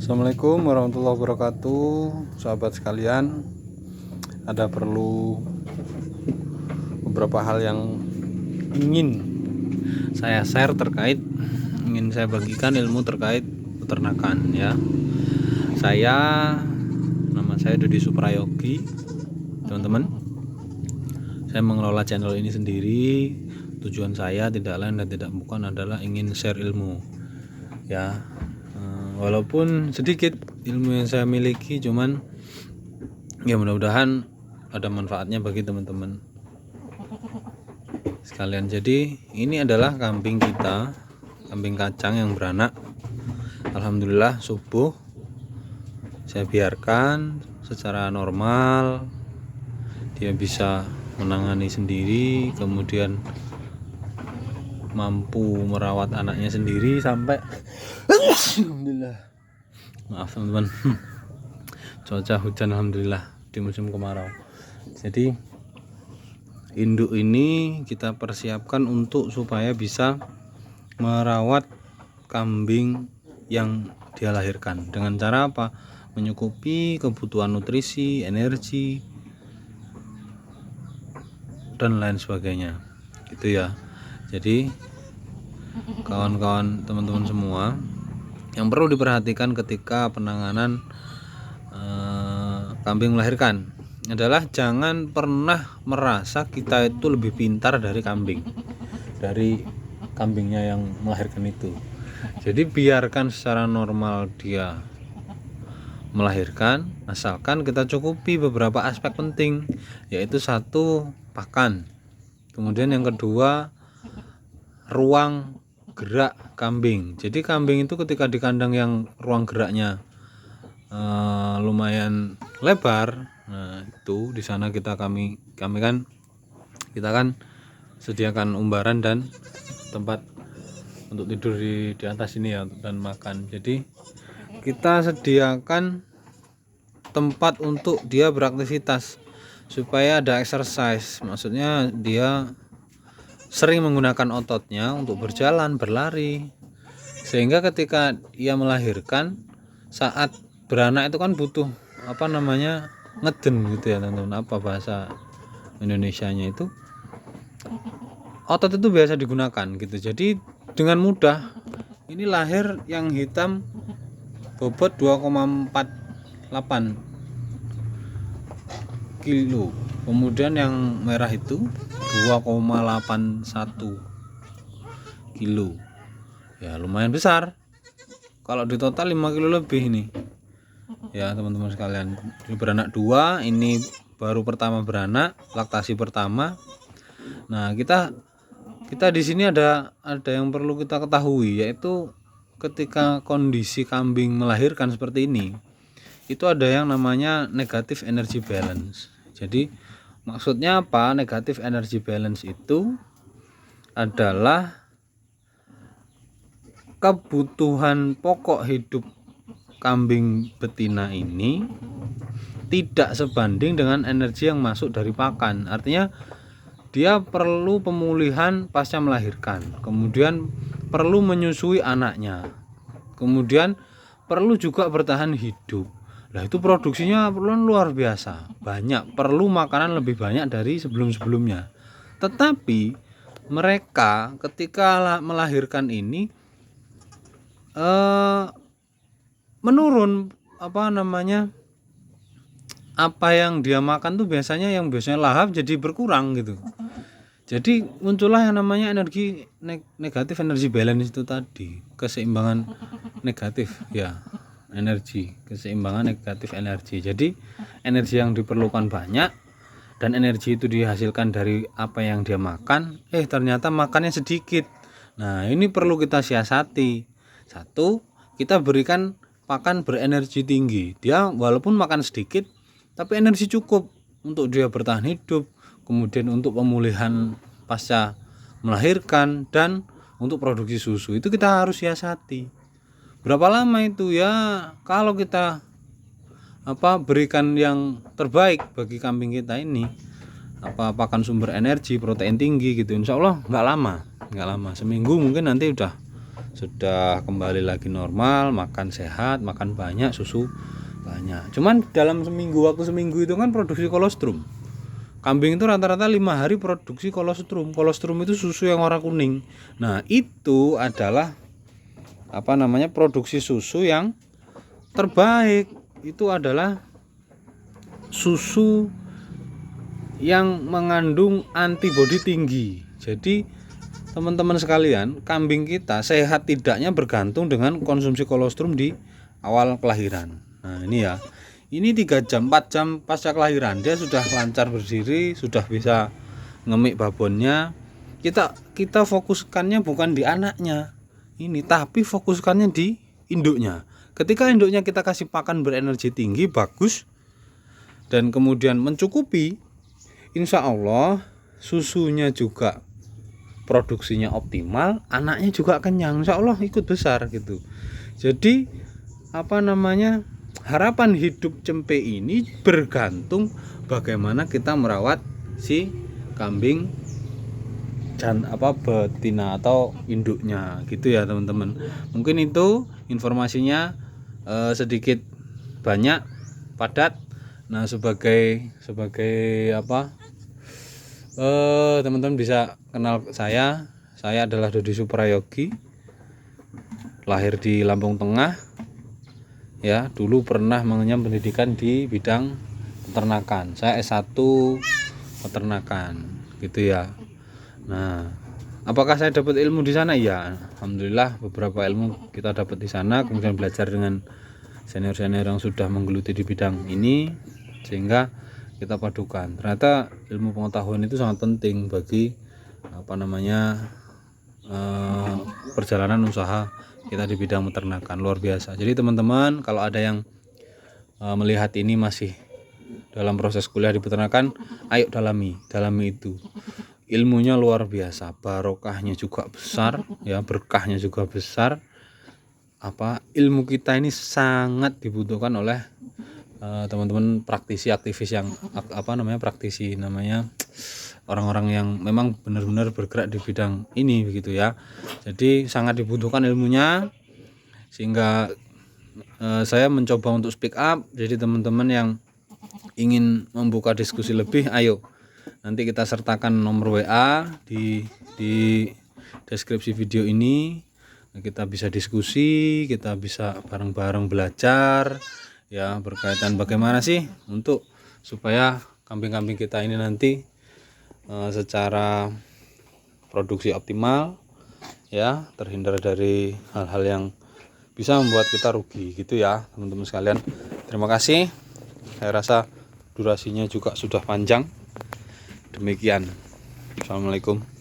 Assalamualaikum warahmatullahi wabarakatuh, sahabat sekalian. Ada perlu beberapa hal yang ingin saya share ingin saya bagikan ilmu terkait peternakan ya. Nama saya Dodi Suprayogi, teman-teman. Saya mengelola channel ini sendiri. Tujuan saya tidak lain dan tidak bukan adalah ingin share ilmu ya. Walaupun sedikit ilmu yang saya miliki, cuman ya mudah-mudahan ada manfaatnya bagi teman-teman sekalian. Jadi ini adalah kambing kita, kambing kacang yang beranak. Alhamdulillah subuh saya biarkan secara normal, dia bisa menangani sendiri, kemudian mampu merawat anaknya sendiri sampai alhamdulillah, maaf teman-teman, cuaca hujan alhamdulillah di musim kemarau. Jadi induk ini kita persiapkan supaya bisa merawat kambing yang dia lahirkan dengan cara apa? Menyukupi kebutuhan nutrisi, energi dan lain sebagainya gitu ya. Jadi kawan-kawan, teman-teman semua, yang perlu diperhatikan ketika penanganan kambing melahirkan adalah jangan pernah merasa kita itu lebih pintar dari kambingnya yang melahirkan itu. Jadi biarkan secara normal dia melahirkan, asalkan kita cukupi beberapa aspek penting, yaitu satu, pakan, kemudian yang kedua, ruang gerak kambing. Jadi kambing itu ketika di kandang yang ruang geraknya lumayan lebar, nah itu di sana kita sediakan umbaran dan tempat untuk tidur di atas ini ya, dan makan. Jadi kita sediakan tempat untuk dia beraktivitas supaya ada exercise, maksudnya dia sering menggunakan ototnya untuk berjalan, berlari, sehingga ketika ia melahirkan, saat beranak itu kan butuh ngeden gitu ya teman-teman. Apa bahasa Indonesianya itu, otot itu biasa digunakan gitu. Jadi dengan mudah ini lahir yang hitam bobot 2,48 kilo, kemudian yang merah itu 2,81 kilo ya, lumayan besar. Kalau di total 5 kilo lebih ini ya teman-teman sekalian. Ini beranak 2, ini baru pertama beranak, laktasi pertama. Nah kita di sini ada yang perlu kita ketahui, yaitu ketika kondisi kambing melahirkan seperti ini, itu ada yang namanya negative energy balance. Jadi maksudnya apa? Negative energy balance itu adalah kebutuhan pokok hidup kambing betina ini tidak sebanding dengan energi yang masuk dari pakan. Artinya dia perlu pemulihan pasca melahirkan, kemudian perlu menyusui anaknya, kemudian perlu juga bertahan hidup. Nah itu produksinya luar biasa banyak, perlu makanan lebih banyak dari sebelum-sebelumnya. Tetapi mereka ketika melahirkan ini menurun apa yang dia makan tuh biasanya lahap jadi berkurang gitu. Jadi muncullah yang namanya negatif energi balance itu tadi, keseimbangan negatif ya. Keseimbangan negatif energi. Jadi energi yang diperlukan banyak dan energi itu dihasilkan dari apa yang dia makan, ternyata makannya sedikit. Nah ini perlu kita siasati. Satu, kita berikan pakan berenergi tinggi. Dia walaupun makan sedikit tapi energi cukup untuk dia bertahan hidup, kemudian untuk pemulihan pasca melahirkan, dan untuk produksi susu. Itu kita harus siasati. Berapa lama itu ya? Kalau kita berikan yang terbaik bagi kambing kita ini, pakan sumber energi, protein tinggi gitu, insya Allah nggak lama, seminggu mungkin nanti udah sudah kembali lagi normal, makan sehat, makan banyak, susu banyak. Cuman dalam waktu seminggu itu kan produksi kolostrum. Kambing itu rata-rata 5 hari produksi kolostrum. Kolostrum itu susu yang warna kuning. Nah, itu adalah produksi susu yang terbaik. Itu adalah susu yang mengandung antibodi tinggi. Jadi teman-teman sekalian, kambing kita sehat tidaknya bergantung dengan konsumsi kolostrum di awal kelahiran. Nah, ini ya. Ini 3 jam, 4 jam pasca kelahiran dia sudah lancar berdiri, sudah bisa ngemik babonnya. Kita fokuskannya bukan di anaknya ini, tapi fokuskannya di induknya. Ketika induknya kita kasih pakan berenergi tinggi, bagus, dan kemudian mencukupi, insya Allah susunya juga produksinya optimal, anaknya juga kenyang, insya Allah ikut besar gitu. Jadi harapan hidup cempe ini bergantung bagaimana kita merawat si kambing betina atau induknya gitu ya teman-teman. Mungkin itu informasinya sedikit banyak padat. Nah, sebagai teman-teman bisa kenal saya adalah Dodi Suprayogi, lahir di Lampung Tengah ya. Dulu pernah mengenyam pendidikan di bidang peternakan, saya S1 peternakan gitu ya. Nah, apakah saya dapat ilmu di sana? Ya, alhamdulillah beberapa ilmu kita dapat di sana, kemudian belajar dengan senior-senior yang sudah menggeluti di bidang ini, sehingga kita padukan. Ternyata ilmu pengetahuan itu sangat penting bagi perjalanan usaha kita di bidang peternakan, luar biasa. Jadi teman-teman, kalau ada yang melihat ini masih dalam proses kuliah di peternakan, ayo dalami itu. Ilmunya luar biasa, barokahnya juga besar ya, berkahnya juga besar. Ilmu kita ini sangat dibutuhkan oleh teman-teman praktisi, aktivis yang orang-orang yang memang benar-benar bergerak di bidang ini begitu ya. Jadi sangat dibutuhkan ilmunya, sehingga saya mencoba untuk speak up. Jadi teman-teman yang ingin membuka diskusi lebih, ayo nanti kita sertakan nomor WA di deskripsi video ini. Kita bisa diskusi, kita bisa bareng-bareng belajar ya, berkaitan bagaimana sih untuk supaya kambing-kambing kita ini nanti secara produksi optimal ya, terhindar dari hal-hal yang bisa membuat kita rugi gitu ya teman-teman sekalian. Terima kasih. Saya rasa durasinya juga sudah panjang. Demikian. Assalamualaikum.